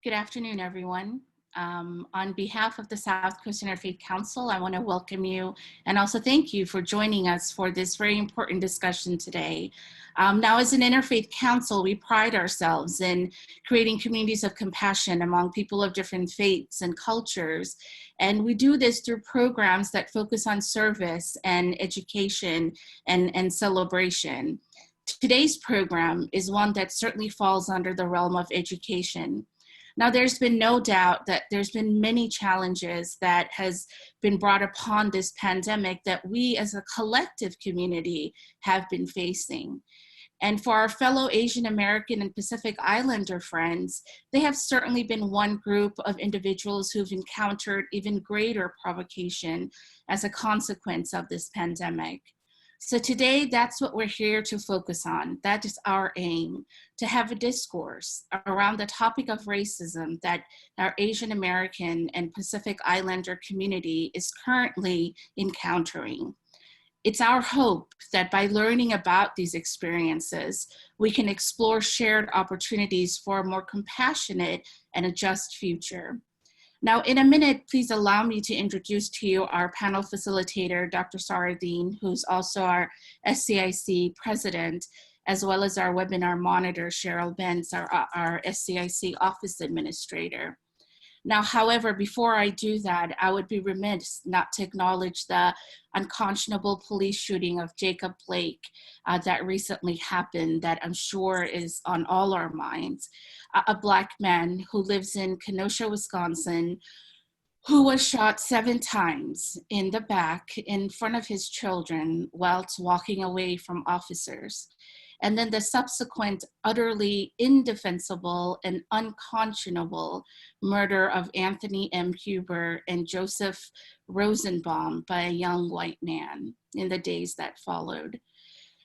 Good afternoon, everyone. On behalf of the South Coast Interfaith Council, I want to welcome you and also thank you for joining us for this very important discussion today. Now, as an interfaith council, we pride ourselves in creating communities of compassion among people of different faiths and cultures. And we do this through programs that focus on service and education and celebration. Today's program is one that certainly falls under the realm of education. Now, there's been no doubt that there's been many challenges that has been brought upon this pandemic that we as a collective community have been facing. And for our fellow Asian American and Pacific Islander friends, they have certainly been one group of individuals who've encountered even greater provocation as a consequence of this pandemic. So today, that's what we're here to focus on. That is our aim, to have a discourse around the topic of racism that our Asian American and Pacific Islander community is currently encountering. It's our hope that by learning about these experiences, we can explore shared opportunities for a more compassionate and a just future. Now, in a minute, please allow me to introduce to you our panel facilitator, Dr. Sarah Dean, who's also our SCIC president, as well as our webinar monitor, Cheryl Benz, our SCIC office administrator. Now, however, before I do that, I would be remiss not to acknowledge the unconscionable police shooting of Jacob Blake that recently happened, that I'm sure is on all our minds. A Black man who lives in Kenosha, Wisconsin, who was shot 7 times in the back in front of his children whilst walking away from officers. And then the subsequent utterly indefensible and unconscionable murder of Anthony M. Huber and Joseph Rosenbaum by a young white man in the days that followed.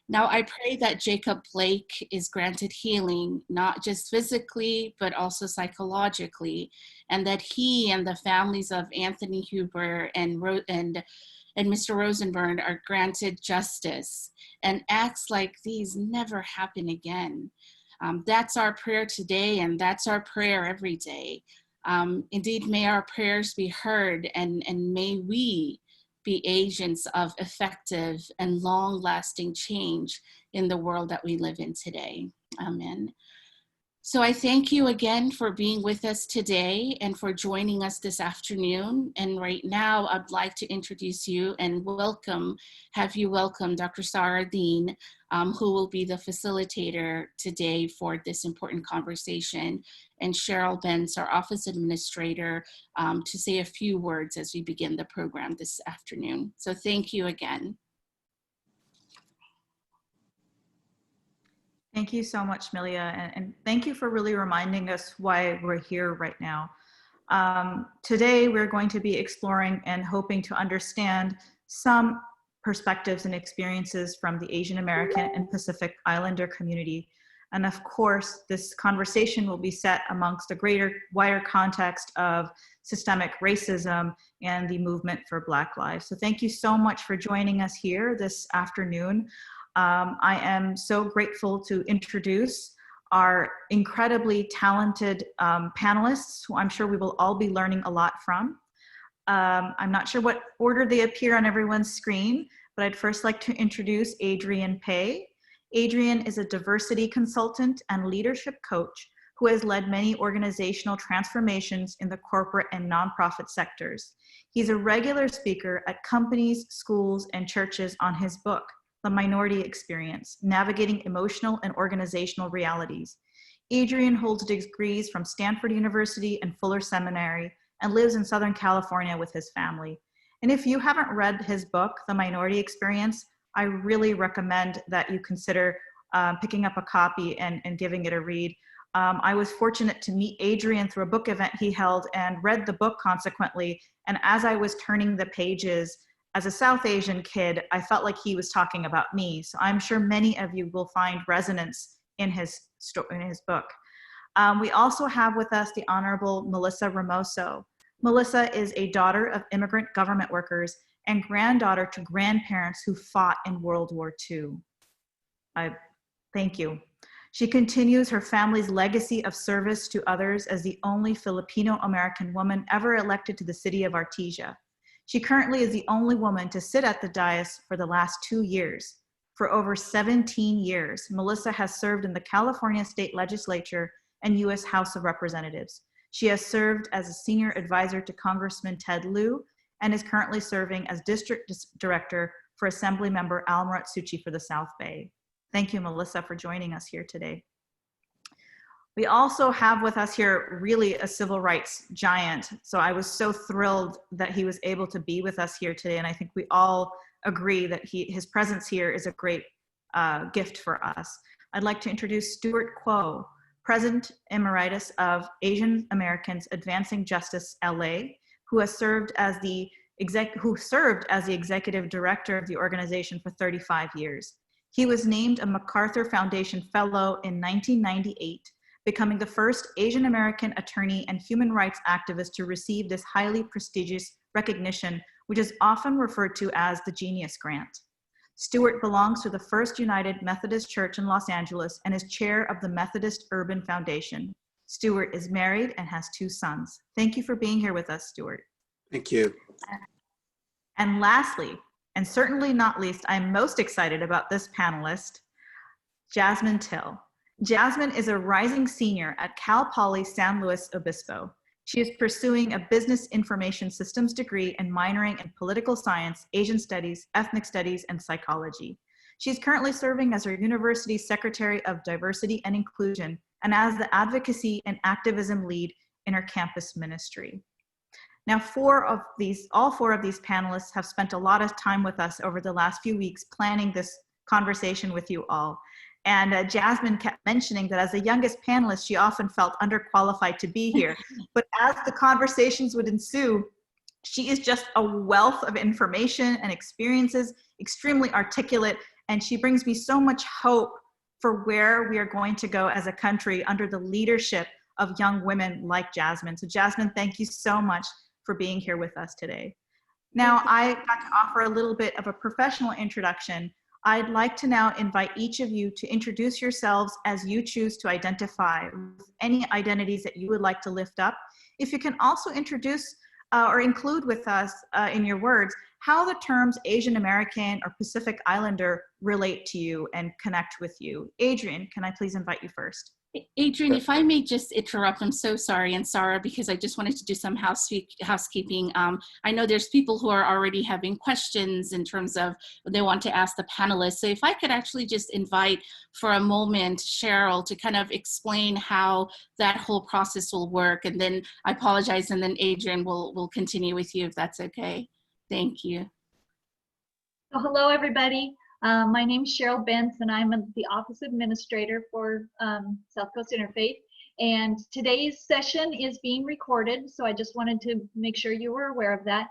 Now, I pray that Jacob Blake is granted healing, not just physically, but also psychologically, and that he and the families of Anthony Huber and Mr. Rosenberg are granted justice, and acts like these never happen again. That's our prayer today, and that's our prayer every day. Indeed, may our prayers be heard, and may we be agents of effective and long-lasting change in the world that we live in today. Amen. So I thank you again for being with us today and for joining us this afternoon. And right now, I'd like to introduce you and have you welcome Dr. Sarah Dean, who will be the facilitator today for this important conversation, and Cheryl Benz, our office administrator, to say a few words as we begin the program this afternoon. So thank you again. Thank you so much, Milia, and thank you for really reminding us why we're here right now. Today, we're going to be exploring and hoping to understand some perspectives and experiences from the Asian American and Pacific Islander community. And of course, this conversation will be set amongst a wider context of systemic racism and the movement for Black lives. So thank you so much for joining us here this afternoon. I am so grateful to introduce our incredibly talented panelists, who I'm sure we will all be learning a lot from. I'm not sure what order they appear on everyone's screen, but I'd first like to introduce Adrienne Pei. Adrienne is a diversity consultant and leadership coach who has led many organizational transformations in the corporate and nonprofit sectors. He's a regular speaker at companies, schools, and churches on his book, The Minority Experience, Navigating Emotional and Organizational Realities. Adrienne holds degrees from Stanford University and Fuller Seminary and lives in Southern California with his family. And if you haven't read his book, The Minority Experience, I really recommend that you consider picking up a copy and giving it a read. I was fortunate to meet Adrienne through a book event he held and read the book consequently. And as I was turning the pages, as a South Asian kid, I felt like he was talking about me. So I'm sure many of you will find resonance in his book. We also have with us the Honorable Melissa Ramoso. Melissa is a daughter of immigrant government workers and granddaughter to grandparents who fought in World War II. Thank you. She continues her family's legacy of service to others as the only Filipino-American woman ever elected to the city of Artesia. She currently is the only woman to sit at the dais for the last 2 years. For over 17 years, Melissa has served in the California State Legislature and U.S. House of Representatives. She has served as a senior advisor to Congressman Ted Lieu and is currently serving as district director for Assemblymember Al Maratsuchi for the South Bay. Thank you, Melissa, for joining us here today. We also have with us here really a civil rights giant. So I was so thrilled that he was able to be with us here today. And I think we all agree that his presence here is a great gift for us. I'd like to introduce Stuart Quo, President Emeritus of Asian Americans Advancing Justice LA, who served as the executive director of the organization for 35 years. He was named a MacArthur Foundation Fellow in 1998, becoming the first Asian American attorney and human rights activist to receive this highly prestigious recognition, which is often referred to as the Genius Grant. Stuart belongs to the First United Methodist Church in Los Angeles and is chair of the Methodist Urban Foundation. Stuart is married and has 2 sons. Thank you for being here with us, Stuart. Thank you. And lastly, and certainly not least, I'm most excited about this panelist, Jasmine Till. Jasmine is a rising senior at Cal Poly San Luis Obispo. She is pursuing a business information systems degree and minoring in political science, Asian studies, ethnic studies, and psychology. She's currently serving as her university's Secretary of Diversity and Inclusion and as the advocacy and activism lead in her campus ministry. Now, all four of these panelists have spent a lot of time with us over the last few weeks planning this conversation with you all. And Jasmine kept mentioning that as the youngest panelist, she often felt underqualified to be here. But as the conversations would ensue, she is just a wealth of information and experiences, extremely articulate, and she brings me so much hope for where we are going to go as a country under the leadership of young women like Jasmine. So Jasmine, thank you so much for being here with us today. Now, I got to offer a little bit of a professional introduction. I'd like to now invite each of you to introduce yourselves as you choose to identify with any identities that you would like to lift up. If you can also introduce or include with us in your words how the terms Asian American or Pacific Islander relate to you and connect with you. Adrian, can I please invite you first? Adrian, if I may just interrupt, I'm so sorry, and Sarah, because I just wanted to do some housekeeping. I know there's people who are already having questions in terms of what they want to ask the panelists. So if I could actually just invite for a moment Cheryl to kind of explain how that whole process will work, and then I apologize, and then Adrian will continue with you if that's okay. Thank you. So hello, everybody. My name is Cheryl Benson. I'm the Office Administrator for South Coast Interfaith. And today's session is being recorded, so I just wanted to make sure you were aware of that.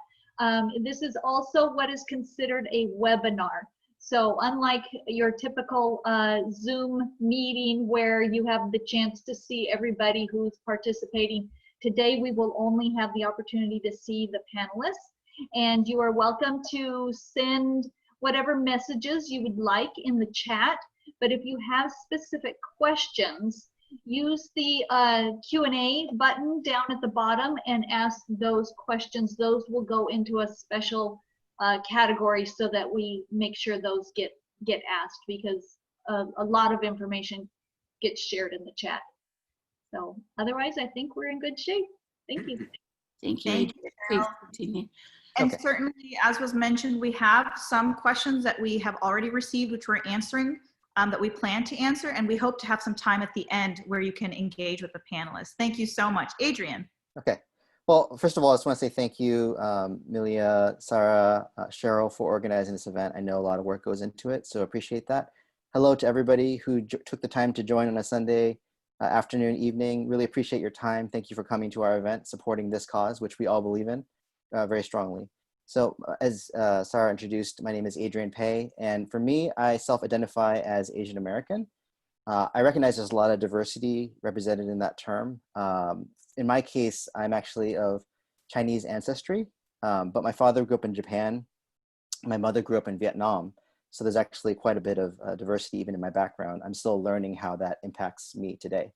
This is also what is considered a webinar. So unlike your typical Zoom meeting where you have the chance to see everybody who's participating, today we will only have the opportunity to see the panelists. And you are welcome to send whatever messages you would like in the chat, but if you have specific questions, use the Q&A button down at the bottom and ask those questions. Those will go into a special category so that we make sure those get asked, because a lot of information gets shared in the chat. So otherwise, I think we're in good shape. Thank you. Thank you. Thank you, Please continue. And Okay. certainly, as was mentioned, we have some questions that we have already received, which we're answering, that we plan to answer, and we hope to have some time at the end where you can engage with the panelists. Thank you so much. Adrian. Okay. Well, first of all, I just want to say thank you, Milia, Sarah, Cheryl, for organizing this event. I know a lot of work goes into it, so appreciate that. Hello to everybody who took the time to join on a Sunday afternoon, evening. Really appreciate your time. Thank you for coming to our event, supporting this cause, which we all believe in very strongly. So as Sarah introduced, my name is Adrian Pei, and for me, I self-identify as Asian American. I recognize there's a lot of diversity represented in that term. In my case, I'm actually of Chinese ancestry, but my father grew up in Japan. My mother grew up in Vietnam. So there's actually quite a bit of diversity even in my background. I'm still learning how that impacts me today.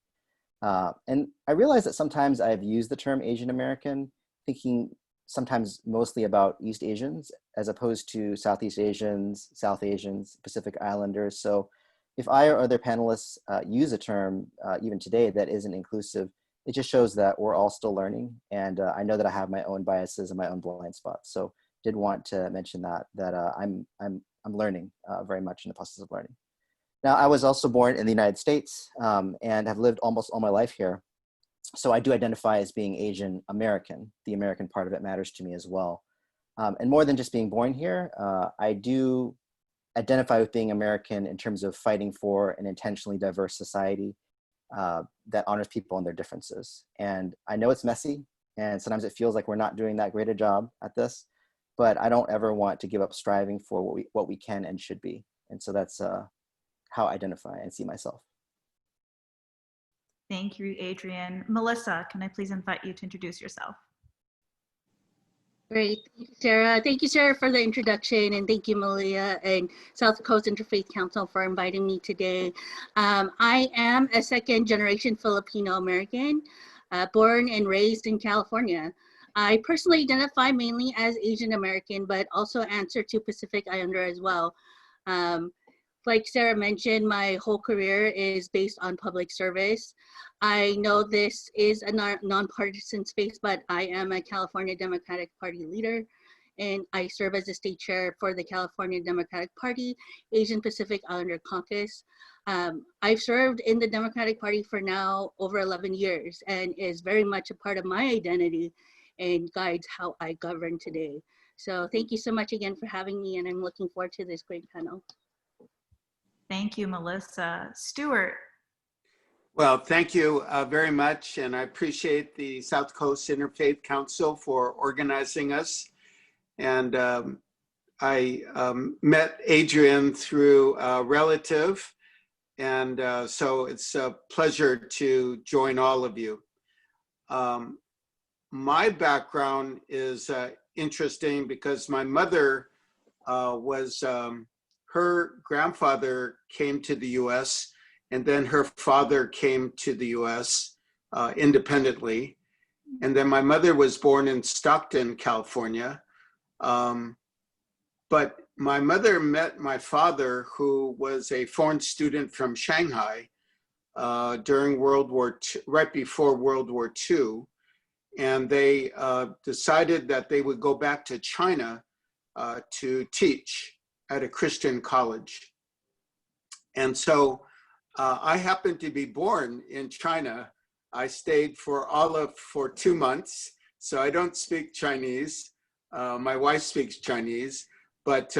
And I realize that sometimes I've used the term Asian American, thinking sometimes mostly about East Asians as opposed to Southeast Asians, South Asians, Pacific Islanders. So if I or other panelists use a term even today that isn't inclusive, it just shows that we're all still learning. And I know that I have my own biases and my own blind spots. So did want to mention that I'm learning very much in the process of learning. Now, I was also born in the United States and have lived almost all my life here. So I do identify as being Asian American. The American part of it matters to me as well. And more than just being born here, I do identify with being American in terms of fighting for an intentionally diverse society that honors people and their differences. And I know it's messy, and sometimes it feels like we're not doing that great a job at this, but I don't ever want to give up striving for what we can and should be. And so that's how I identify and see myself. Thank you, Adrian. Melissa, can I please invite you to introduce yourself? Great. Thank you, Sarah. Thank you, Sarah, for the introduction, and thank you, Malia and South Coast Interfaith Council for inviting me today. I am a second-generation Filipino American, born and raised in California. I personally identify mainly as Asian American, but also answer to Pacific Islander as well. Like Sarah mentioned, my whole career is based on public service. I know this is a nonpartisan space, but I am a California Democratic Party leader, and I serve as the state chair for the California Democratic Party Asian Pacific Islander Caucus. I've served in the Democratic Party for now over 11 years and is very much a part of my identity and guides how I govern today. So thank you so much again for having me, and I'm looking forward to this great panel. Thank you, Melissa. Stuart. Well, thank you very much, and I appreciate the South Coast Interfaith Council for organizing us. And I met Adrian through a relative, and so it's a pleasure to join all of you. My background is interesting because my mother her grandfather came to the US, and then her father came to the US independently. And then my mother was born in Stockton, California. But my mother met my father, who was a foreign student from Shanghai during World War II, right before World War II. And they decided that they would go back to China to teach at a Christian college. And so I happened to be born in China. I stayed for 2 months, so I don't speak Chinese. My wife speaks Chinese, but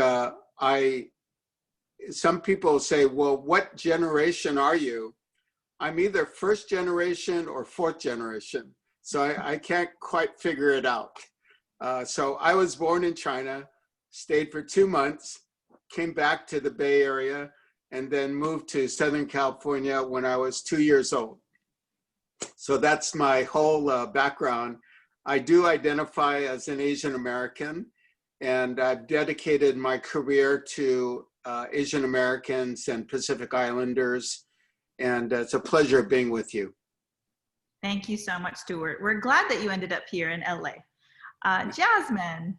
some people say, well, what generation are you? I'm either first generation or fourth generation, so I can't quite figure it out. So I was born in China, stayed for 2 months, came back to the Bay Area, and then moved to Southern California when I was 2 years old. So that's my whole background. I do identify as an Asian American, and I've dedicated my career to Asian Americans and Pacific Islanders, and it's a pleasure being with you. Thank you so much, Stuart. We're glad that you ended up here in LA. Jasmine.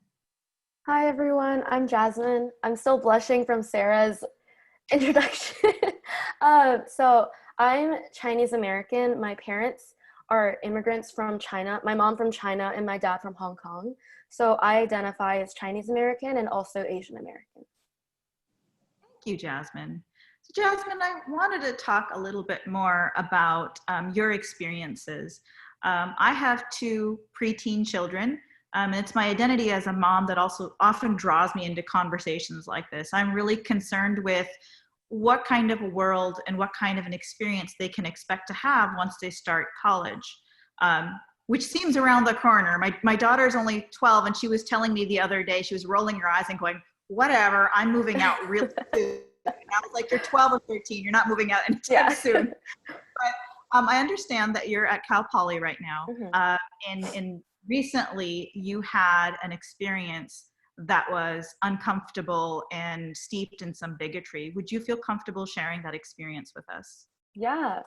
Hi, everyone. I'm Jasmine. I'm still blushing from Sarah's introduction. So I'm Chinese American. My parents are immigrants from China. My mom from China and my dad from Hong Kong. So I identify as Chinese American and also Asian American. Thank you, Jasmine. So Jasmine, I wanted to talk a little bit more about your experiences. I have 2 preteen children. And it's my identity as a mom that also often draws me into conversations like this. I'm really concerned with what kind of a world and what kind of an experience they can expect to have once they start college, which seems around the corner. My daughter's only 12, and she was telling me the other day, she was rolling her eyes and going, whatever, I'm moving out really soon. And I was like, you're 12 or 13, you're not moving out anytime soon. But I understand that you're at Cal Poly right now. And recently you had an experience that was uncomfortable and steeped in some bigotry. Would you feel comfortable sharing that experience with us? Yeah.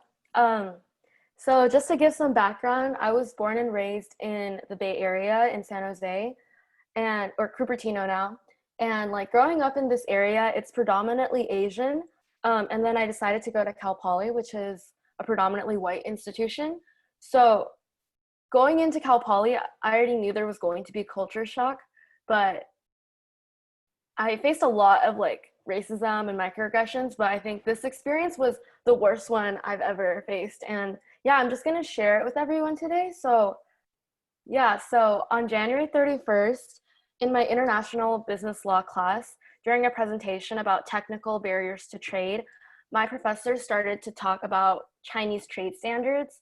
So just to give some background, I was born and raised in the Bay Area in San Jose or Cupertino now. And like growing up in this area, it's predominantly Asian. And then I decided to go to Cal Poly, which is a predominantly white institution. So going into Cal Poly, I already knew there was going to be culture shock, but I faced a lot of like racism and microaggressions, but I think this experience was the worst one I've ever faced. And yeah, I'm just gonna share it with everyone today. So yeah, so on January 31st, in my international business law class, during a presentation about technical barriers to trade, my professor started to talk about Chinese trade standards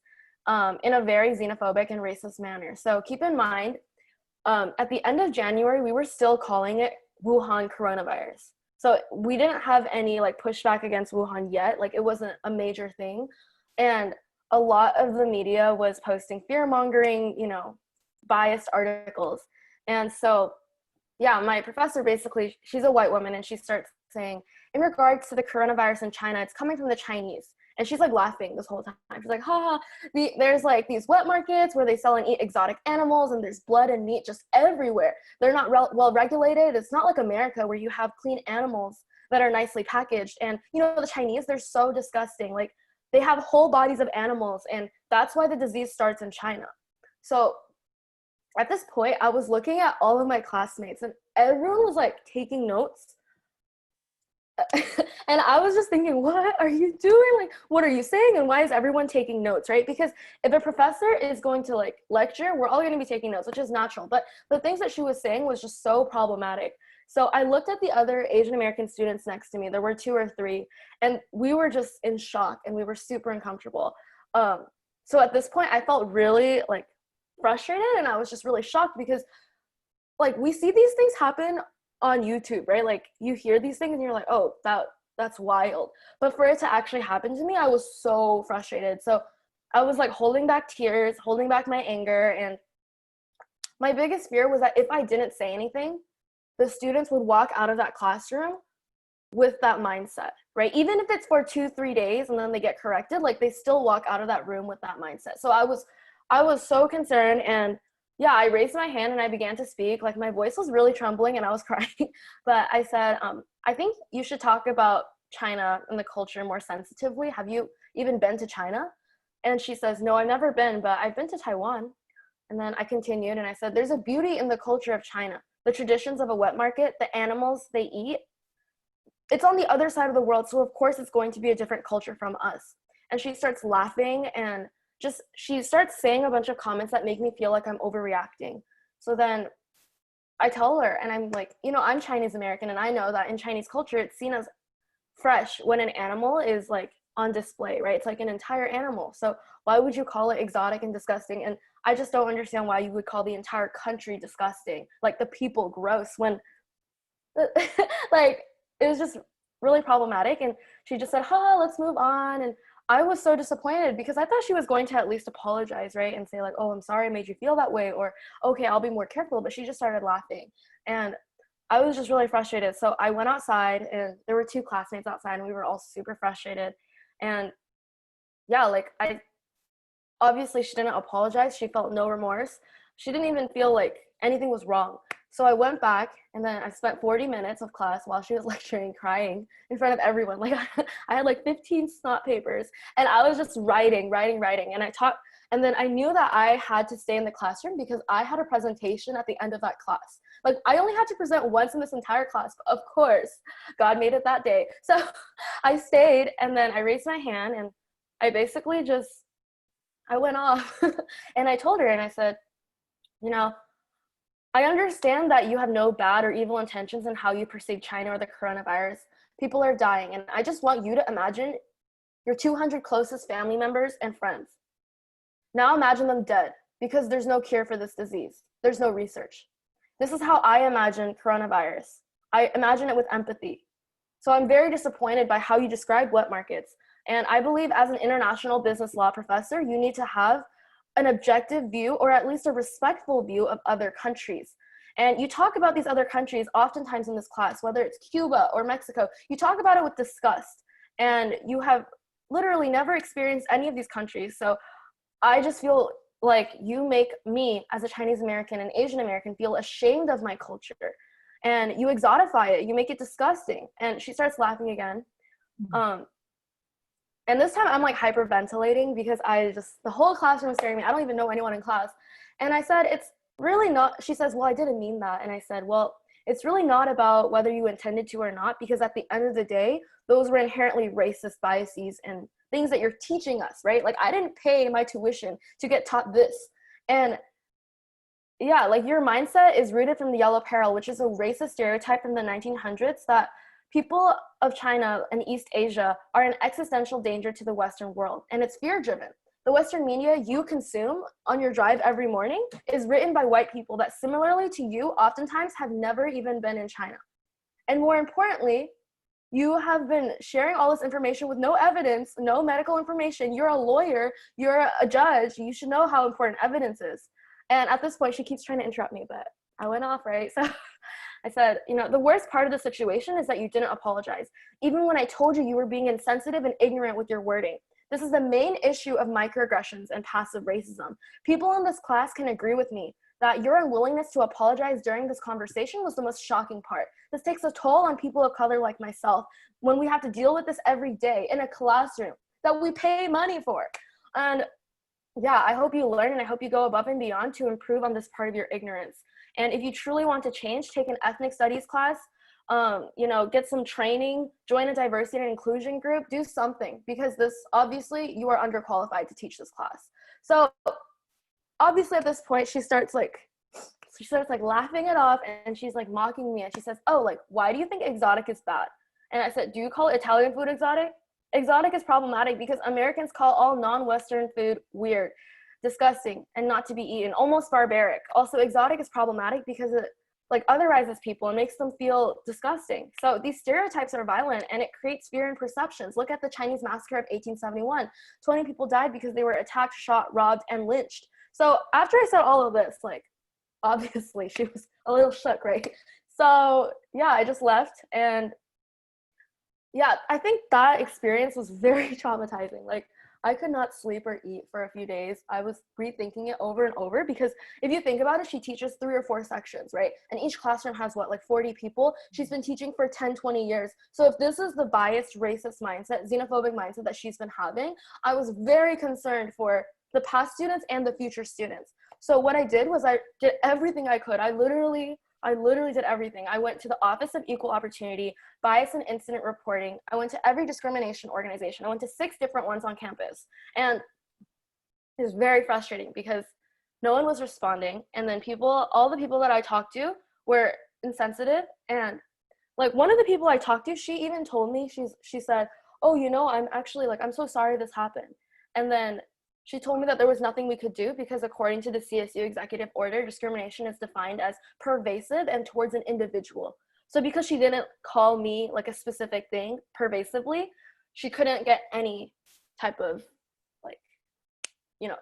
in a very xenophobic and racist manner. So keep in mind, at the end of January, we were still calling it Wuhan coronavirus. So we didn't have any like pushback against Wuhan yet. Like it wasn't a major thing. And a lot of the media was posting fear mongering, biased articles. And so, yeah, my professor basically, she's a white woman, and she starts saying, in regards to the coronavirus in China, it's coming from the Chinese. And she's like laughing this whole time. She's like, ha, there's like these wet markets where they sell and eat exotic animals, and there's blood and meat just everywhere. They're not well regulated. It's not like America where you have clean animals that are nicely packaged. And the Chinese, they're so disgusting. Like they have whole bodies of animals, and that's why the disease starts in China. So at this point, I was looking at all of my classmates, and everyone was like taking notes. And I was just thinking, what are you doing? Like, what are you saying? And why is everyone taking notes, right? Because if a professor is going to like lecture, we're all going to be taking notes, which is natural. But the things that she was saying was just so problematic. So I looked at the other Asian American students next to me. There were 2 or 3, and we were just in shock, and we were super uncomfortable. So at this point, I felt really like frustrated, and I was just really shocked because like we see these things happen on YouTube, right? Like you hear these things and you're like, oh, that's wild. But for it to actually happen to me, I was so frustrated. So I was like holding back tears, holding back my anger. And my biggest fear was that if I didn't say anything, the students would walk out of that classroom with that mindset, right? Even if it's for 2-3 days and then they get corrected, like they still walk out of that room with that mindset. So I was so concerned, and yeah, I raised my hand and I began to speak. Like my voice was really trembling and I was crying, but I said, I think you should talk about China and the culture more sensitively. Have you even been to China? And she says, no, I've never been, but I've been to Taiwan. And then I continued and I said, there's a beauty in the culture of China, the traditions of a wet market, the animals they eat. It's on the other side of the world, so of course it's going to be a different culture from us. And she starts laughing, and she starts saying a bunch of comments that make me feel like I'm overreacting. So then I tell her, and I'm like, I'm Chinese American, and I know that in Chinese culture, it's seen as fresh when an animal is like on display, right? It's like an entire animal. So why would you call it exotic and disgusting? And I just don't understand why you would call the entire country disgusting, like the people gross, when like it was just really problematic. And she just said, let's move on. And I was so disappointed because I thought she was going to at least apologize, right? And say like, oh, I'm sorry I made you feel that way, or okay, I'll be more careful. But she just started laughing. And I was just really frustrated. So I went outside, and there were 2 classmates outside, and we were all super frustrated. And yeah, like obviously she didn't apologize. She felt no remorse. She didn't even feel like anything was wrong. So I went back, and then I spent 40 minutes of class while she was lecturing, crying in front of everyone. Like I had like 15 snot papers, and I was just writing. And then I knew that I had to stay in the classroom because I had a presentation at the end of that class. Like I only had to present once in this entire class, but of course, God made it that day. So I stayed, and then I raised my hand, and I basically I went off and I told her, and I said, I understand that you have no bad or evil intentions in how you perceive China or the coronavirus. People are dying, and I just want you to imagine your 200 closest family members and friends. Now imagine them dead because there's no cure for this disease. There's no research. This is how I imagine coronavirus. I imagine it with empathy. So I'm very disappointed by how you describe wet markets. And I believe as an international business law professor, you need to have an objective view, or at least a respectful view, of other countries. And you talk about these other countries oftentimes in this class, whether it's Cuba or Mexico, you talk about it with disgust, and you have literally never experienced any of these countries. So I just feel like you make me as a Chinese American and Asian American feel ashamed of my culture, and you exotify it, you make it disgusting. And she starts laughing again. And this time I'm like hyperventilating because the whole classroom is staring at me. I don't even know anyone in class. And I said, it's really not, she says, well, I didn't mean that. And I said, well, it's really not about whether you intended to or not, because at the end of the day, those were inherently racist biases and things that you're teaching us, right? Like, I didn't pay my tuition to get taught this. And yeah, like, your mindset is rooted from the yellow peril, which is a racist stereotype from the 1900s that people of China and East Asia are an existential danger to the Western world, and it's fear-driven. The Western media you consume on your drive every morning is written by white people that, similarly to you, oftentimes have never even been in China. And more importantly, you have been sharing all this information with no evidence, no medical information. You're a lawyer, you're a judge, you should know how important evidence is. And at this point, she keeps trying to interrupt me, but I went off, right? So I said, the worst part of the situation is that you didn't apologize, even when I told you were being insensitive and ignorant with your wording. This is the main issue of microaggressions and passive racism. People in this class can agree with me that your unwillingness to apologize during this conversation was the most shocking part. This takes a toll on people of color like myself when we have to deal with this every day in a classroom that we pay money for. And yeah, I hope you learn, and I hope you go above and beyond to improve on this part of your ignorance. And if you truly want to change, take an ethnic studies class, get some training, join a diversity and inclusion group, do something, because this, obviously, you are underqualified to teach this class. So obviously at this point, she starts laughing it off, and she's like mocking me, and she says, oh, like, why do you think exotic is bad? And I said, do you call Italian food exotic? Exotic is problematic because Americans call all non-Western food weird, disgusting, and not to be eaten, almost barbaric. Also, exotic is problematic because it otherizes people and makes them feel disgusting. So these stereotypes are violent, and it creates fear and perceptions. Look at the Chinese massacre of 1871. 20 people died because they were attacked, shot, robbed, and lynched. So after I said all of this, obviously she was a little shook, right? So yeah, I just left. And yeah, I think that experience was very traumatizing. I could not sleep or eat for a few days. I was rethinking it over and over, because if you think about it, she teaches 3 or 4 sections, right? And each classroom has 40 people. She's been teaching for 10, 20 years. So if this is the biased, racist mindset, xenophobic mindset that she's been having, I was very concerned for the past students and the future students. So what I did was I did everything I could. I literally did everything. I went to the Office of Equal Opportunity, Bias and Incident Reporting. I went to every discrimination organization. I went to 6 different ones on campus. And it was very frustrating because no one was responding. And then all the people that I talked to were insensitive. And one of the people I talked to, she even told me, she said, oh, I'm actually I'm so sorry this happened. And then she told me that there was nothing we could do because, according to the CSU executive order, discrimination is defined as pervasive and towards an individual. So because she didn't call me a specific thing pervasively, she couldn't get any type of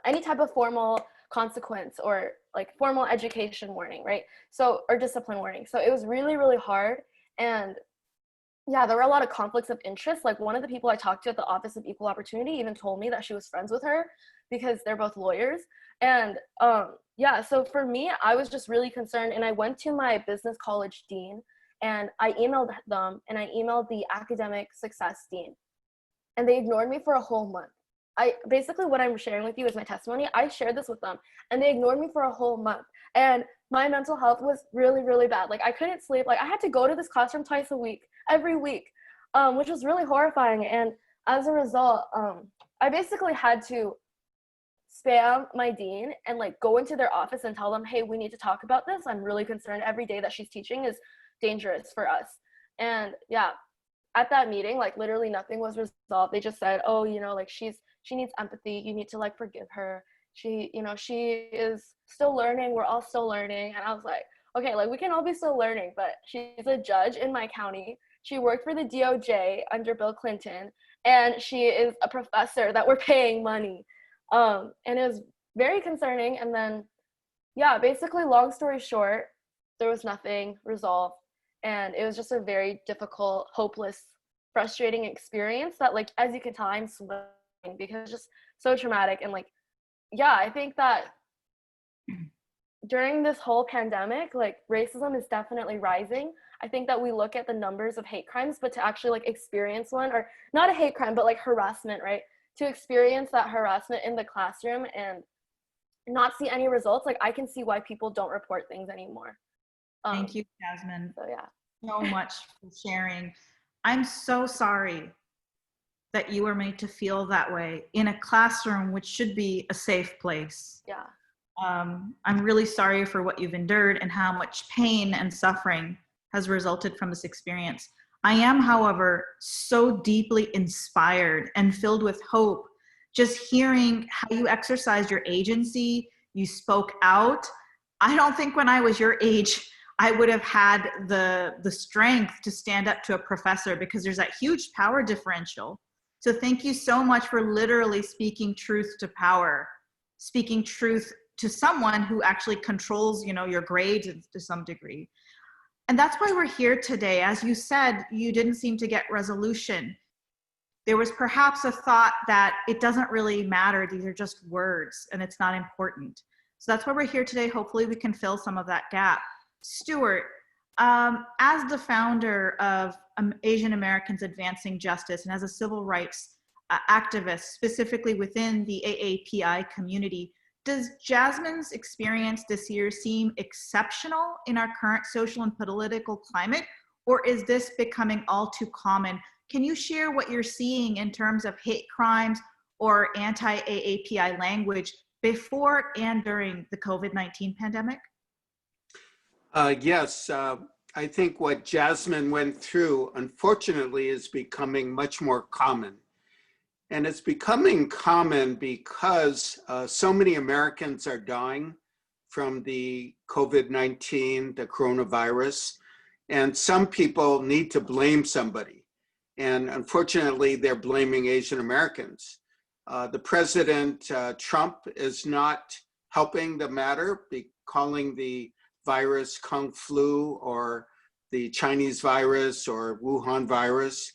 any type of formal consequence or formal education warning, right? So, or discipline warning. So it was really, really hard. And yeah, there were a lot of conflicts of interest. One of the people I talked to at the Office of Equal Opportunity even told me that she was friends with her because they're both lawyers. And yeah, so for me, I was just really concerned. And I went to my business college dean, and I emailed them, and I emailed the academic success dean, and they ignored me for a whole month. Basically what I'm sharing with you is my testimony. I shared this with them, and they ignored me for a whole month. And my mental health was really, really bad. I couldn't sleep. I had to go to this classroom twice a week, every week, which was really horrifying. And as a result, I basically had to spam my dean and go into their office and tell them, hey, we need to talk about this. I'm really concerned. Every day that she's teaching is dangerous for us. And yeah, at that meeting, literally nothing was resolved. They just said, oh, she needs empathy. You need to forgive her. She is still learning. We're all still learning. And I was like, okay, we can all be still learning, but she's a judge in my county. She worked for the DOJ under Bill Clinton, and she is a professor that we're paying money. And it was very concerning. And then, yeah, basically, long story short, there was nothing resolved. And it was just a very difficult, hopeless, frustrating experience that, like, as you can tell, I'm sweating because it's just so traumatic. And like, yeah, I think that during this whole pandemic, like, racism is definitely rising. I think that we look at the numbers of hate crimes, but to actually like experience one, or not a hate crime, but like harassment, right? To experience that harassment in the classroom and not see any results, like, I can see why people don't report things anymore. Thank you, Jasmine, So yeah. so much for sharing. I'm so sorry that you were made to feel that way in a classroom, which should be a safe place. Yeah. I'm really sorry for what you've endured and how much pain and suffering has resulted from this experience. I am, however, so deeply inspired and filled with hope just hearing how you exercised your agency, you spoke out. I don't think when I was your age, I would have had the strength to stand up to a professor, because there's that huge power differential. So thank you so much for literally speaking truth to power, speaking truth to someone who actually controls, your grades to some degree. And that's why we're here today. As you said, you didn't seem to get resolution. There was perhaps a thought that it doesn't really matter. These are just words and it's not important. So that's why we're here today. Hopefully we can fill some of that gap. Stuart, as the founder of Asian Americans Advancing Justice and as a civil rights activist, specifically within the AAPI community, does Jasmine's experience this year seem exceptional in our current social and political climate, or is this becoming all too common? Can you share what you're seeing in terms of hate crimes or anti-AAPI language before and during the COVID-19 pandemic? Yes, I think what Jasmine went through, unfortunately, is becoming much more common. And it's becoming common because so many Americans are dying from the COVID-19, the coronavirus, and some people need to blame somebody. And unfortunately, they're blaming Asian Americans. The President, Trump, is not helping the matter, calling the virus Kung Flu or the Chinese virus or Wuhan virus.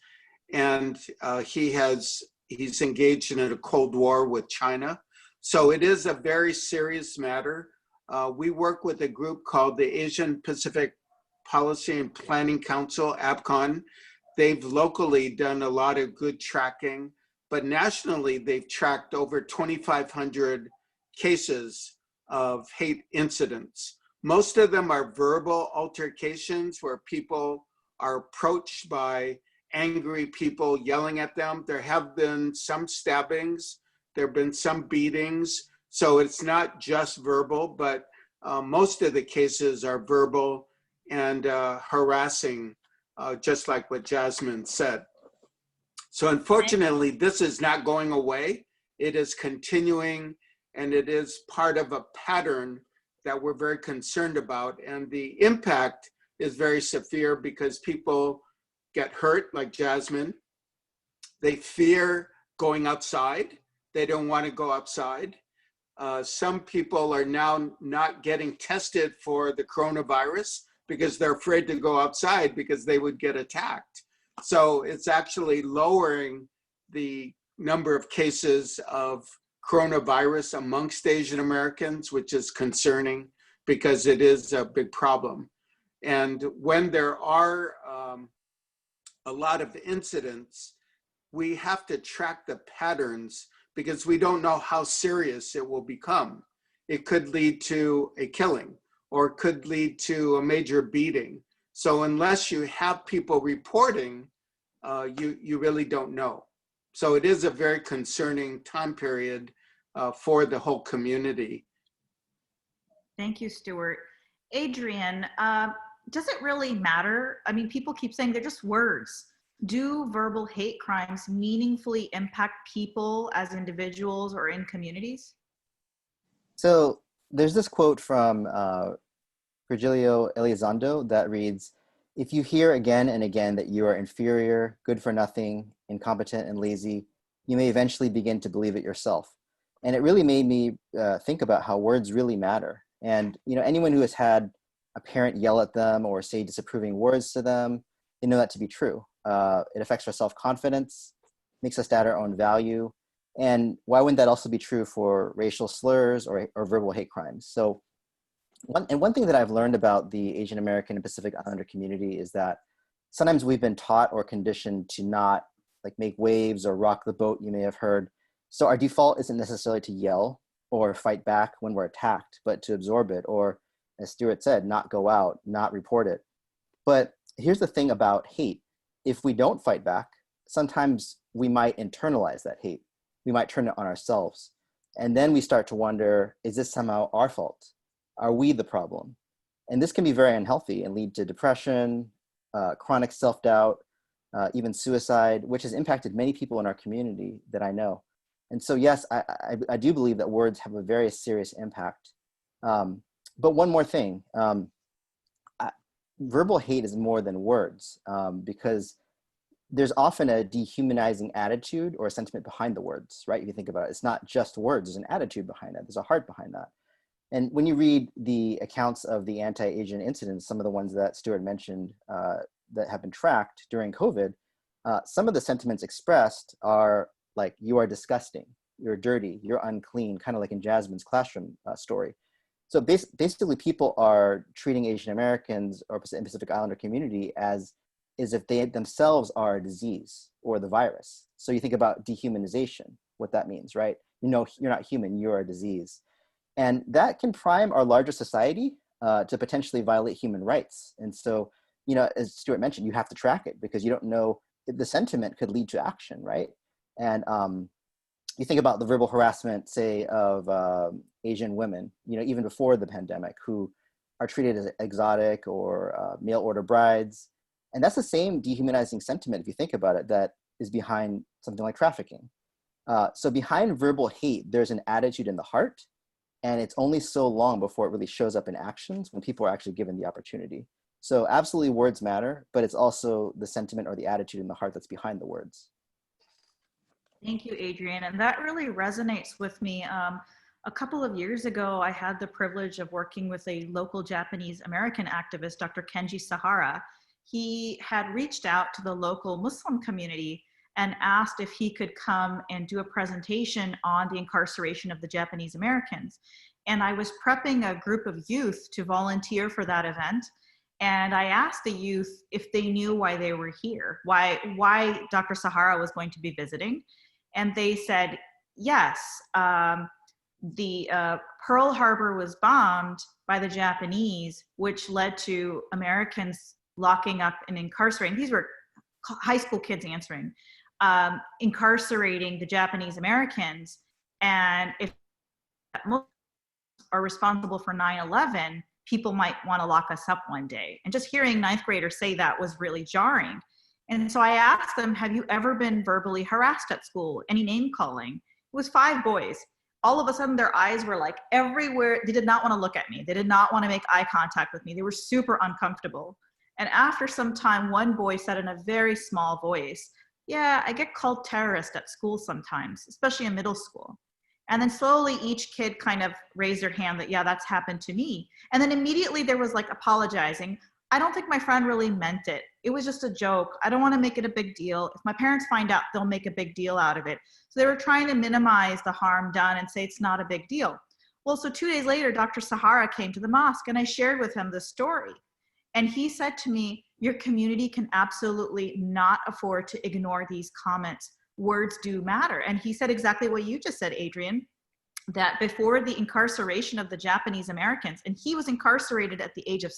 And he's engaged in a Cold War with China. So it is a very serious matter. We work with a group called the Asian Pacific Policy and Planning Council, APCON. They've locally done a lot of good tracking, but nationally they've tracked over 2,500 cases of hate incidents. Most of them are verbal altercations where people are approached by angry people yelling at them. There have been some stabbings, there have been some beatings. So it's not just verbal, but most of the cases are verbal and harassing, just like what Jasmine said. So unfortunately, this is not going away. It is continuing, and it is part of a pattern that we're very concerned about. And the impact is very severe because people get hurt, like Jasmine. They fear going outside. They don't want to go outside. Some people are now not getting tested for the coronavirus because they're afraid to go outside because they would get attacked. So it's actually lowering the number of cases of coronavirus amongst Asian Americans, which is concerning because it is a big problem. And when there are a lot of incidents, we have to track the patterns because we don't know how serious it will become. It could lead to a killing or it could lead to a major beating. So unless you have people reporting, you really don't know. So it is a very concerning time period for the whole community. Thank you, Stuart. Adrian, does it really matter? I mean, people keep saying they're just words. Do verbal hate crimes meaningfully impact people as individuals or in communities? So there's this quote from Virgilio Elizondo that reads, "If you hear again and again that you are inferior, good for nothing, incompetent, and lazy, you may eventually begin to believe it yourself." And it really made me think about how words really matter. And anyone who has had a parent yell at them or say disapproving words to them, they know that to be true. It affects our self-confidence, makes us doubt our own value. And why wouldn't that also be true for racial slurs or verbal hate crimes? So one thing that I've learned about the Asian American and Pacific Islander community is that sometimes we've been taught or conditioned to not like make waves or rock the boat, you may have heard. So our default isn't necessarily to yell or fight back when we're attacked, but to absorb it, or as Stuart said, not go out, not report it. But here's the thing about hate. If we don't fight back, sometimes we might internalize that hate. We might turn it on ourselves. And then we start to wonder, is this somehow our fault? Are we the problem? And this can be very unhealthy and lead to depression, chronic self-doubt, even suicide, which has impacted many people in our community that I know. And so, yes, I do believe that words have a very serious impact. But one more thing, verbal hate is more than words, because there's often a dehumanizing attitude or a sentiment behind the words, right? If you think about it, it's not just words, there's an attitude behind it, there's a heart behind that. And when you read the accounts of the anti-Asian incidents, some of the ones that Stuart mentioned that have been tracked during COVID, some of the sentiments expressed are like, you are disgusting, you're dirty, you're unclean, kind of like in Jasmine's classroom story. So basically people are treating Asian Americans or Pacific Islander community as if they themselves are a disease or the virus. So you think about dehumanization, what that means, right? You know, you're not human, you're a disease. And that can prime our larger society to potentially violate human rights. And so, you know, as Stuart mentioned, you have to track it because you don't know if the sentiment could lead to action, right? And you think about the verbal harassment, say, of Asian women, you know, even before the pandemic, who are treated as exotic or mail order brides. And that's the same dehumanizing sentiment, if you think about it, that is behind something like trafficking. So behind verbal hate, there's an attitude in the heart, and it's only so long before it really shows up in actions when people are actually given the opportunity. So absolutely words matter, but it's also the sentiment or the attitude in the heart that's behind the words. Thank you, Adrian. And that really resonates with me. A couple of years ago, I had the privilege of working with a local Japanese American activist, Dr. Kenji Sahara. He had reached out to the local Muslim community and asked if he could come and do a presentation on the incarceration of the Japanese Americans. And I was prepping a group of youth to volunteer for that event. And I asked the youth if they knew why they were here, why Dr. Sahara was going to be visiting. And they said, yes, the Pearl Harbor was bombed by the Japanese, which led to Americans locking up and incarcerating. These were high school kids answering, incarcerating the Japanese Americans. And if most are responsible for 9/11, people might want to lock us up one day. And just hearing ninth graders say that was really jarring. And so I asked them, have you ever been verbally harassed at school? Any name calling? It was 5 boys. All of a sudden their eyes were like everywhere. They did not want to look at me. They did not want to make eye contact with me. They were super uncomfortable. And after some time, one boy said in a very small voice, yeah, I get called terrorist at school sometimes, especially in middle school. And then slowly each kid kind of raised their hand that, yeah, that's happened to me. And then immediately there was like apologizing. I don't think my friend really meant it. It was just a joke. I don't want to make it a big deal. If my parents find out, they'll make a big deal out of it. So they were trying to minimize the harm done and say it's not a big deal. Well, so 2 days later, Dr. Sahara came to the mosque and I shared with him the story. And he said to me, your community can absolutely not afford to ignore these comments. Words do matter. And he said exactly what you just said, Adrian, that before the incarceration of the Japanese Americans, and he was incarcerated at the age of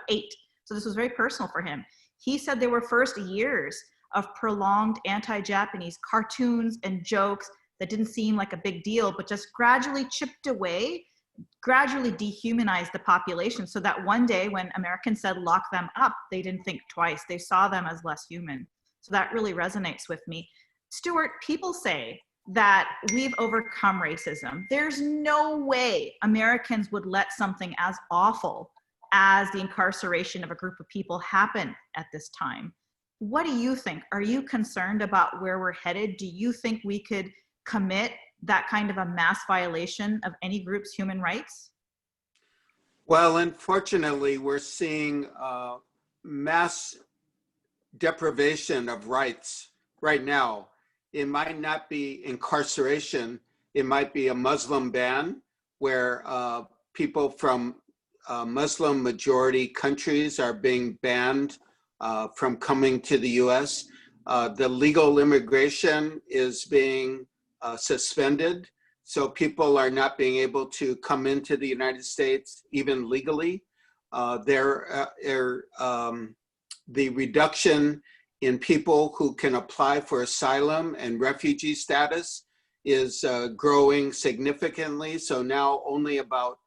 8. So this was very personal for him. He said there were first years of prolonged anti-Japanese cartoons and jokes that didn't seem like a big deal, but just gradually chipped away, gradually dehumanized the population so that one day when Americans said lock them up, they didn't think twice. They saw them as less human. So that really resonates with me. Stuart, people say that we've overcome racism. There's no way Americans would let something as awful as the incarceration of a group of people happen at this time. What do you think? Are you concerned about where we're headed? Do you think we could commit that kind of a mass violation of any group's human rights? Well, unfortunately, we're seeing mass deprivation of rights right now. It might not be incarceration. It might be a Muslim ban where people from Muslim majority countries are being banned from coming to the US. The legal immigration is being suspended. So people are not being able to come into the United States even legally. The reduction in people who can apply for asylum and refugee status is growing significantly. So now only about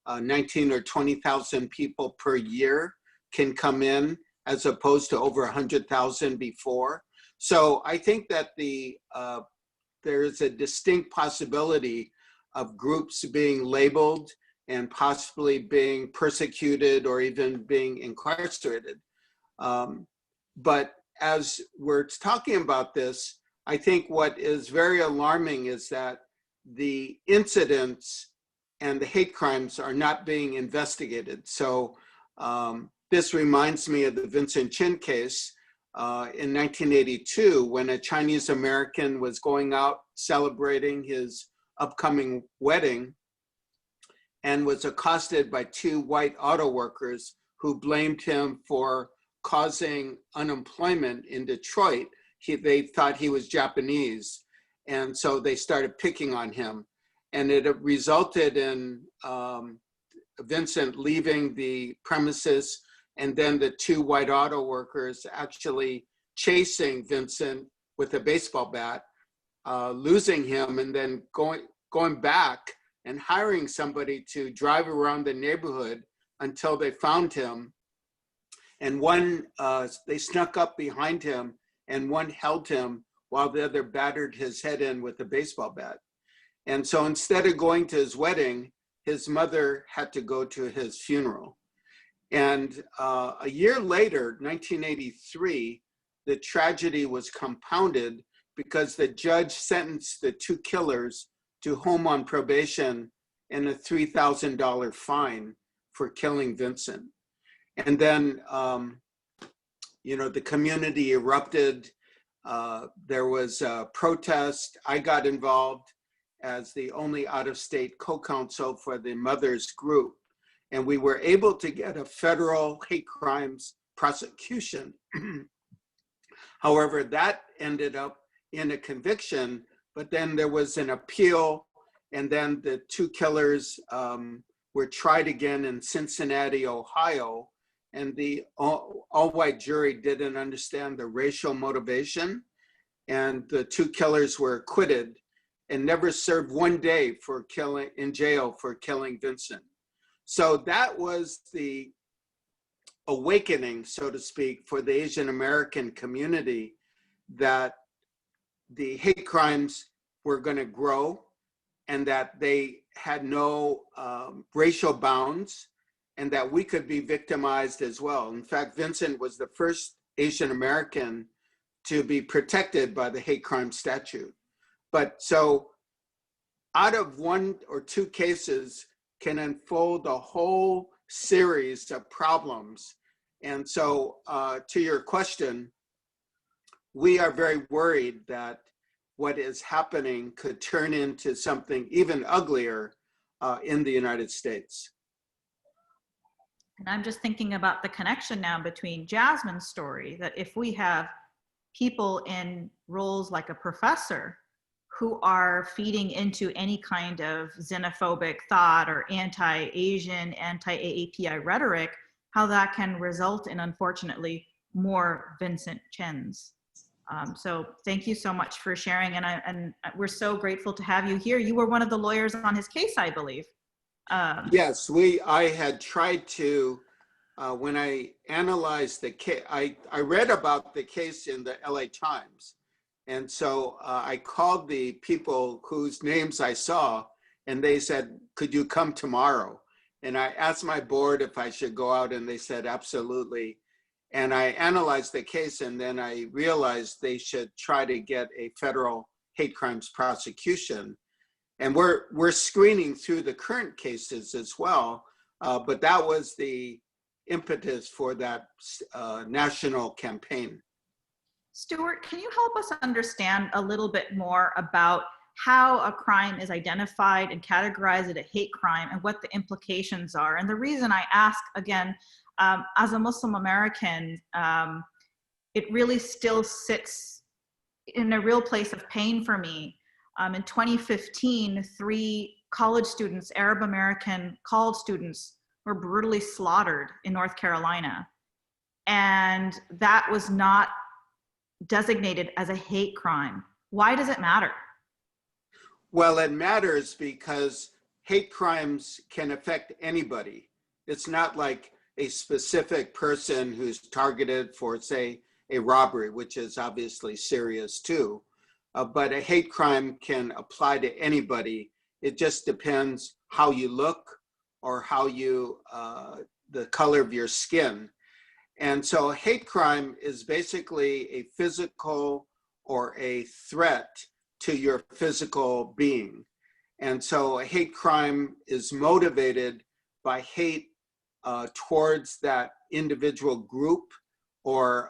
19 or 20,000 people per year can come in, as opposed to over 100,000 before. So I think that there is a distinct possibility of groups being labeled and possibly being persecuted or even being incarcerated. But as we're talking about this, I think what is very alarming is that the incidents and the hate crimes are not being investigated. So this reminds me of the Vincent Chin case in 1982, when a Chinese American was going out celebrating his upcoming wedding and was accosted by two white auto workers who blamed him for causing unemployment in Detroit. They thought he was Japanese, and so they started picking on him. And it resulted in Vincent leaving the premises, and then the two white auto workers actually chasing Vincent with a baseball bat, losing him, and then going back and hiring somebody to drive around the neighborhood until they found him. And one, they snuck up behind him, and one held him while the other battered his head in with a baseball bat. And so instead of going to his wedding, his mother had to go to his funeral. And a year later, 1983, the tragedy was compounded because the judge sentenced the two killers to home on probation and a $3,000 fine for killing Vincent. And then, the community erupted. There was a protest. I got involved as the only out-of-state co-counsel for the mother's group. And we were able to get a federal hate crimes prosecution. However, that ended up in a conviction, but then there was an appeal, and then the two killers were tried again in Cincinnati, Ohio, and the all-white jury didn't understand the racial motivation, and the two killers were acquitted and never served one day in jail for killing Vincent. So that was the awakening, so to speak, for the Asian American community, that the hate crimes were going to grow and that they had no racial bounds, and that we could be victimized as well. In fact, Vincent was the first Asian American to be protected by the hate crime statute. But so out of one or two cases can unfold a whole series of problems. And so to your question, we are very worried that what is happening could turn into something even uglier in the United States. And I'm just thinking about the connection now between Jasmine's story, that if we have people in roles like a professor who are feeding into any kind of xenophobic thought or anti-Asian, anti-AAPI rhetoric, how that can result in, unfortunately, more Vincent Chins. So thank you so much for sharing, and we're so grateful to have you here. You were one of the lawyers on his case, I believe. Yes, I had tried to, when I analyzed the case, I read about the case in the LA Times. And so I called the people whose names I saw, and they said, could you come tomorrow? And I asked my board if I should go out, and they said, absolutely. And I analyzed the case, and then I realized they should try to get a federal hate crimes prosecution. And we're screening through the current cases as well. But that was the impetus for that national campaign. Stuart, can you help us understand a little bit more about how a crime is identified and categorized as a hate crime and what the implications are? And the reason I ask, again, as a Muslim American, it really still sits in a real place of pain for me. In 2015, 3 college students, Arab American college students, were brutally slaughtered in North Carolina. And that was not designated as a hate crime. Why does it matter? Well, it matters because hate crimes can affect anybody. It's not like a specific person who's targeted for, say, a robbery, which is obviously serious too. But a hate crime can apply to anybody. It just depends how you look or how you, the color of your skin. And so a hate crime is basically a physical or a threat to your physical being. And so a hate crime is motivated by hate towards that individual group or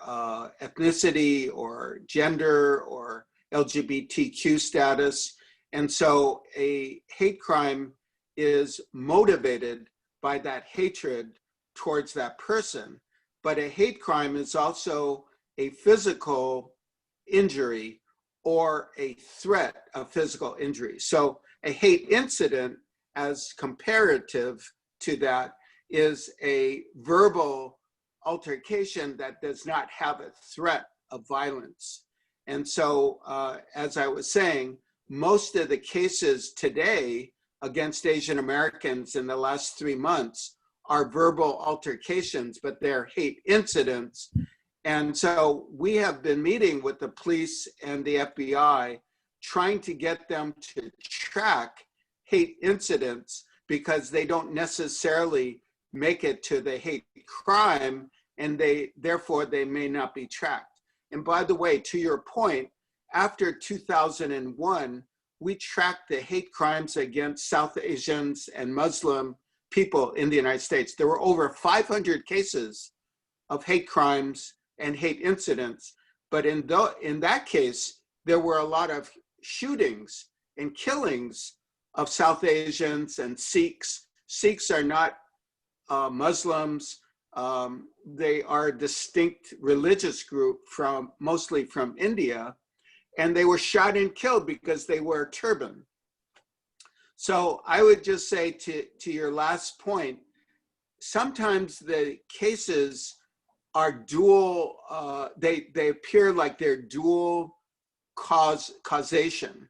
ethnicity or gender or LGBTQ status. And so a hate crime is motivated by that hatred towards that person. But a hate crime is also a physical injury or a threat of physical injury. So a hate incident, as comparative to that, is a verbal altercation that does not have a threat of violence. And so, as I was saying, most of the cases today against Asian Americans in the last 3 months are verbal altercations, but they're hate incidents. And so we have been meeting with the police and the FBI, trying to get them to track hate incidents because they don't necessarily make it to the hate crime, and therefore they may not be tracked. And by the way, to your point, after 2001, we tracked the hate crimes against South Asians and Muslim people in the United States. There were over 500 cases of hate crimes and hate incidents. But in that case, there were a lot of shootings and killings of South Asians and Sikhs. Sikhs are not Muslims. They are a distinct religious group mostly from India. And they were shot and killed because they wear a turban. So I would just say to your last point, sometimes the cases are dual, they appear like they're dual causation.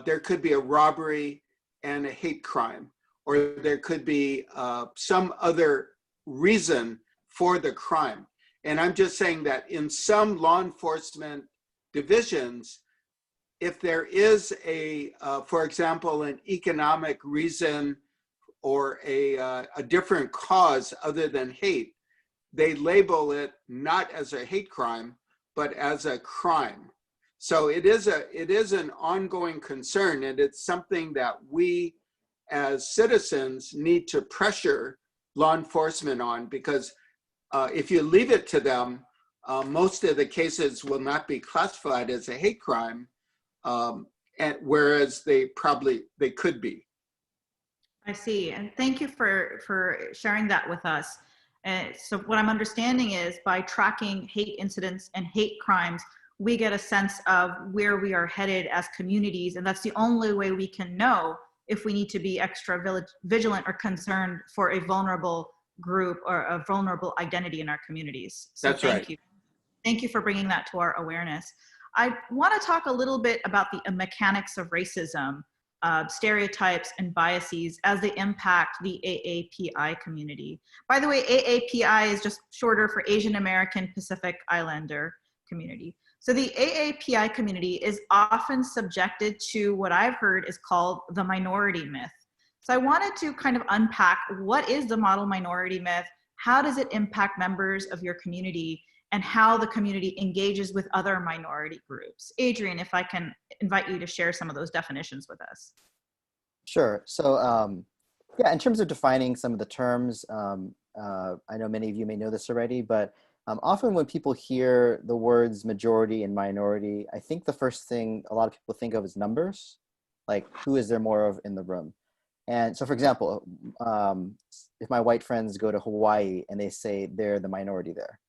There could be a robbery and a hate crime, or there could be some other reason for the crime. And I'm just saying that in some law enforcement divisions, if there is for example, an economic reason or a different cause other than hate, they label it not as a hate crime, but as a crime. So it is an ongoing concern, and it's something that we as citizens need to pressure law enforcement on, because if you leave it to them, most of the cases will not be classified as a hate crime, whereas they could be. I see, and thank you for sharing that with us. So what I'm understanding is by tracking hate incidents and hate crimes, we get a sense of where we are headed as communities, and that's the only way we can know if we need to be extra vigilant or concerned for a vulnerable group or a vulnerable identity in our communities. So that's right. Thank you for bringing that to our awareness. I want to talk a little bit about the mechanics of racism, stereotypes and biases as they impact the AAPI community. By the way, AAPI is just shorter for Asian American Pacific Islander community. So the AAPI community is often subjected to what I've heard is called the minority myth. So I wanted to kind of unpack what is the model minority myth, how does it impact members of your community, and how the community engages with other minority groups. Adrian, if I can invite you to share some of those definitions with us. Sure. So Yeah, in terms of defining some of the terms, I know many of you may know this already, but often when people hear the words majority and minority, I think the first thing a lot of people think of is numbers, like who is there more of in the room? And so, for example, if my white friends go to Hawaii and they say they're the minority there,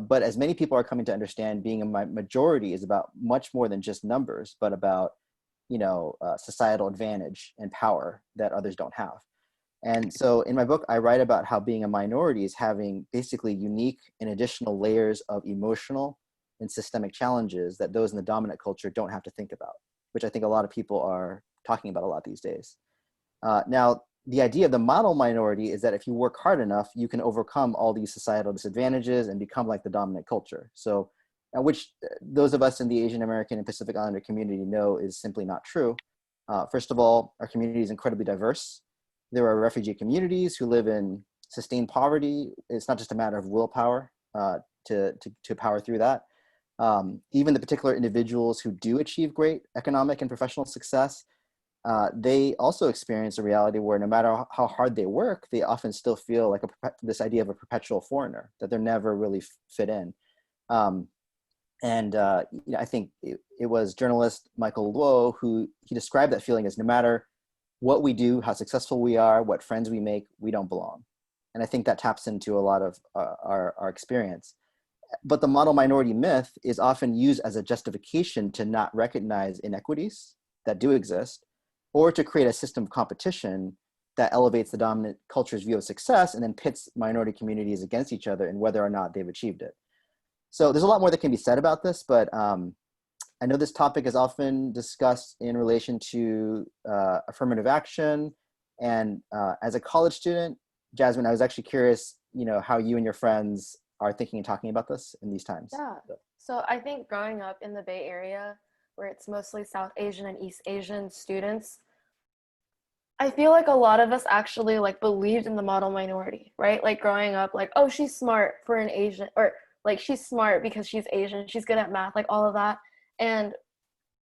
but as many people are coming to understand, being a majority is about much more than just numbers, but about, societal advantage and power that others don't have. And so in my book, I write about how being a minority is having basically unique and additional layers of emotional and systemic challenges that those in the dominant culture don't have to think about, which I think a lot of people are talking about a lot these days. Now, the idea of the model minority is that if you work hard enough, you can overcome all these societal disadvantages and become like the dominant culture. So, which those of us in the Asian American and Pacific Islander community know is simply not true. First of all, our community is incredibly diverse. There are refugee communities who live in sustained poverty. It's not just a matter of willpower to power through that. Even the particular individuals who do achieve great economic and professional success, they also experience a reality where no matter how hard they work, they often still feel like this idea of a perpetual foreigner, that they're never really fit in. I think it was journalist Michael Luo who he described that feeling as no matter what we do, how successful we are, what friends we make, we don't belong. And I think that taps into a lot of our experience. But the model minority myth is often used as a justification to not recognize inequities that do exist, or to create a system of competition that elevates the dominant culture's view of success and then pits minority communities against each other and whether or not they've achieved it. So there's a lot more that can be said about this, but I know this topic is often discussed in relation to affirmative action. And as a college student, Jasmine, I was actually curious, how you and your friends are thinking and talking about this in these times. Yeah. So I think growing up in the Bay Area, where it's mostly South Asian and East Asian students, I feel like a lot of us actually believed in the model minority, right? Like growing up, oh, she's smart for an Asian, or she's smart because she's Asian, she's good at math, all of that. And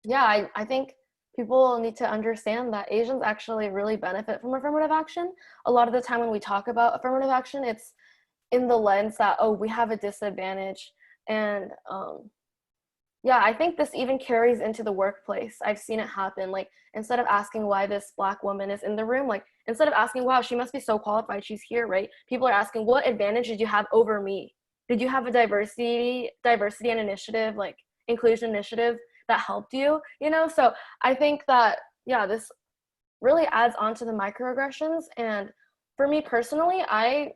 yeah, I think people need to understand that Asians actually really benefit from affirmative action. A lot of the time when we talk about affirmative action, it's in the lens that, oh, we have a disadvantage. And yeah, I think this even carries into the workplace. I've seen it happen. Instead of asking why this Black woman is in the room, instead of asking, wow, she must be so qualified, she's here, right? People are asking, what advantage did you have over me? Did you have a diversity and initiative, inclusion initiative that helped you? So I think that, yeah, this really adds on to the microaggressions. And for me personally, I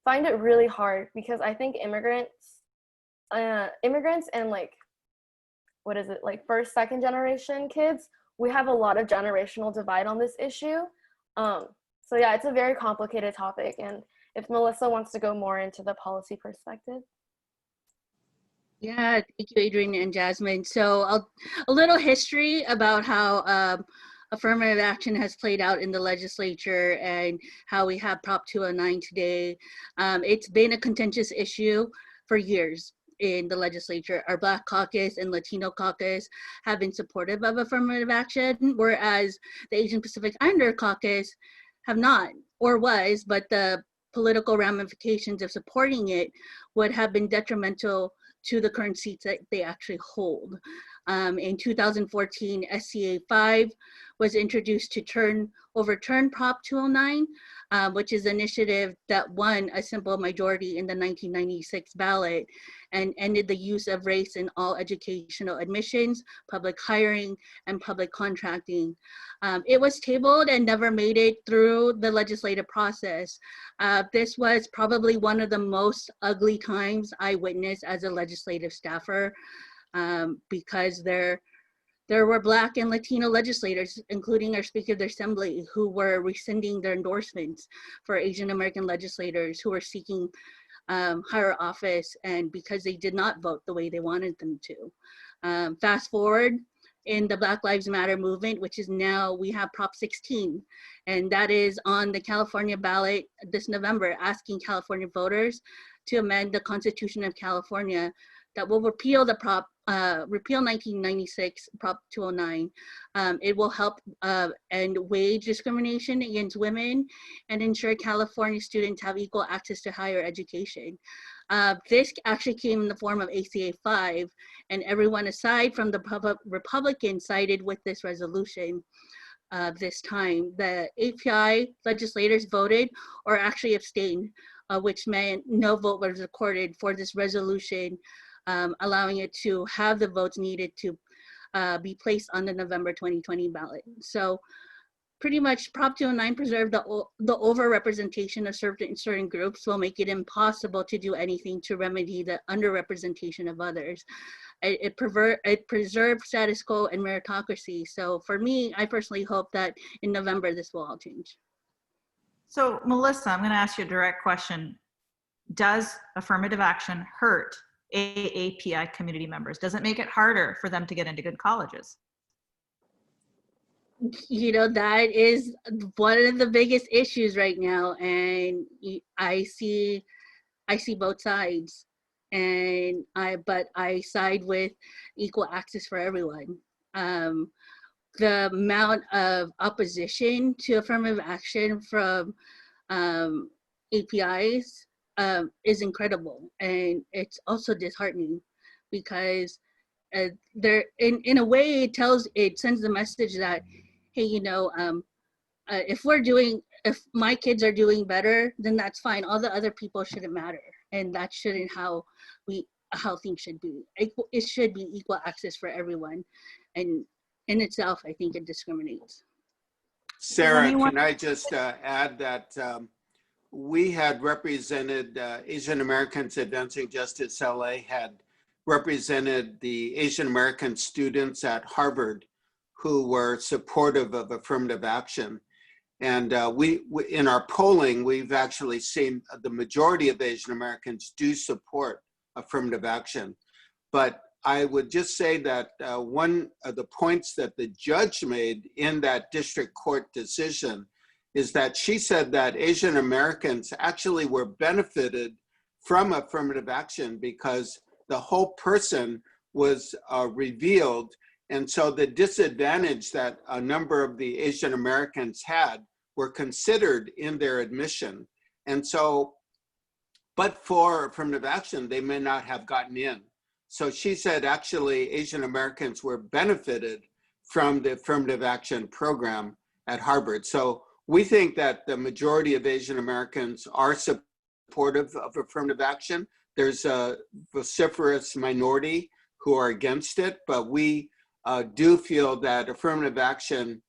find it really hard because I think immigrants and first, second generation kids, we have a lot of generational divide on this issue. So yeah, it's a very complicated topic. And if Melissa wants to go more into the policy perspective. Yeah, thank you, Adrian and Jasmine. So a little history about how affirmative action has played out in the legislature and how we have Prop 209 today. It's been a contentious issue for years in the legislature. Our Black caucus and Latino caucus have been supportive of affirmative action, whereas the Asian Pacific Islander caucus have not, or was, but the political ramifications of supporting it would have been detrimental to the current seats that they actually hold. In 2014, SCA 5 was introduced to overturn Prop 209, which is an initiative that won a simple majority in the 1996 ballot and ended the use of race in all educational admissions, public hiring, and public contracting. It was tabled and never made it through the legislative process. This was probably one of the most ugly times I witnessed as a legislative staffer, because there were Black and Latino legislators, including our Speaker of the Assembly, who were rescinding their endorsements for Asian American legislators who were seeking higher office, and because they did not vote the way they wanted them to. Fast forward in the Black Lives Matter movement, which is now, we have Prop 16, and that is on the California ballot this November, asking California voters to amend the Constitution of California that will repeal the Prop repeal 1996 Prop 209. It will help end wage discrimination against women and ensure California students have equal access to higher education. This actually came in the form of ACA 5, and everyone aside from the Republicans sided with this resolution. This time, the API legislators voted or actually abstained, which meant no vote was recorded for this resolution, allowing it to have the votes needed to be placed on the November 2020 ballot. So pretty much Prop 209 preserved the over-representation of certain groups, will make it impossible to do anything to remedy the underrepresentation of others. It preserved status quo and meritocracy. So for me, I personally hope that in November, this will all change. So Melissa, I'm going to ask you a direct question. Does affirmative action hurt AAPI community members? Does it make it harder for them to get into good colleges? You know, that is one of the biggest issues right now, and I see both sides, and but I side with equal access for everyone. The amount of opposition to affirmative action from APIs is incredible, and it's also disheartening because there, in a way, it sends the message that, hey, you know, if my kids are doing better, then that's fine. All the other people shouldn't matter, and that shouldn't how things should be. It should be equal access for everyone, and in itself, I think it discriminates. Sarah, can I just add that we had represented Asian Americans Advancing Justice LA had represented the Asian American students at Harvard who were supportive of affirmative action. And we in our polling, we've actually seen the majority of Asian Americans do support affirmative action. But I would just say that one of the points that the judge made in that district court decision is that she said that Asian Americans actually were benefited from affirmative action because the whole person was revealed. And so the disadvantage that a number of the Asian Americans had were considered in their admission. And so, but for affirmative action, they may not have gotten in. So she said, actually, Asian Americans were benefited from the affirmative action program at Harvard. So we think that the majority of Asian Americans are supportive of affirmative action. There's a vociferous minority who are against it, but we do feel that affirmative action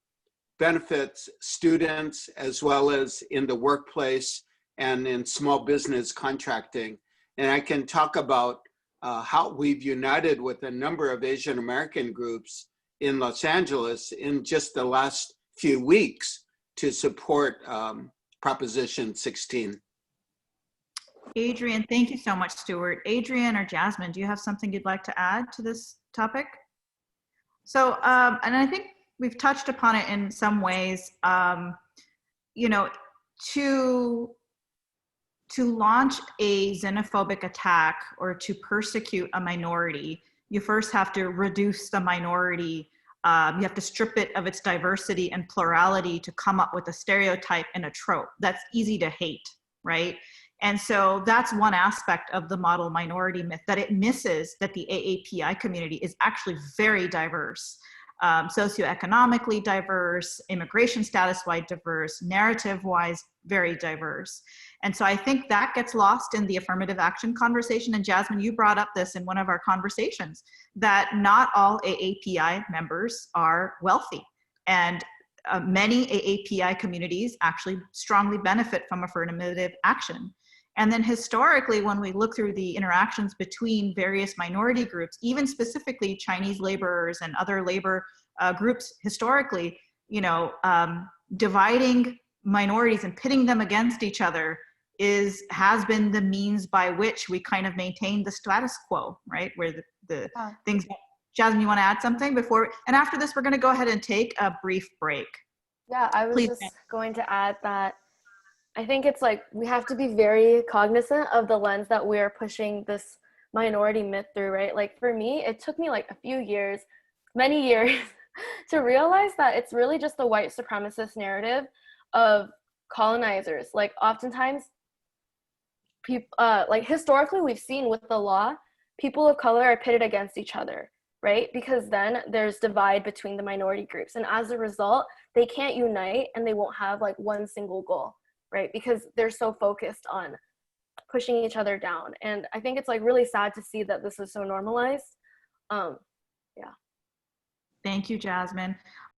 benefits students as well as in the workplace and in small business contracting. And I can talk about how we've united with a number of Asian American groups in Los Angeles in just the last few weeks to support Proposition 16. Adrian, thank you so much, Stuart. Adrian or Jasmine, do you have something you'd like to add to this topic? So, and I think we've touched upon it in some ways, you know, to launch a xenophobic attack or to persecute a minority, you first have to reduce the minority. You have to strip it of its diversity and plurality to come up with a stereotype and a trope. That's easy to hate, right? And so that's one aspect of the model minority myth, that it misses that the AAPI community is actually very diverse, socioeconomically diverse, immigration status-wise diverse, narrative-wise very diverse. And so I think that gets lost in the affirmative action conversation. And Jasmine, you brought up this in one of our conversations, that not all AAPI members are wealthy. And many AAPI communities actually strongly benefit from affirmative action. And then historically, when we look through the interactions between various minority groups, even specifically Chinese laborers and other labor groups historically, you know, dividing minorities and pitting them against each other has been the means by which we kind of maintain the status quo, right? Where the things. Jasmine, you want to add something before? And after this, we're going to go ahead and take a brief break. Yeah, I was just going to add that I think it's like we have to be very cognizant of the lens that we're pushing this minority myth through, right? Like for me, it took me like a few years, many years to realize that it's really just the white supremacist narrative of colonizers. Like oftentimes people, like historically we've seen with the law, people of color are pitted against each other, right? Because then there's divide between the minority groups. And as a result, they can't unite and they won't have like one single goal, right? Because they're so focused on pushing each other down. And I think it's like really sad to see that this is so normalized. Yeah. Thank you, Jasmine.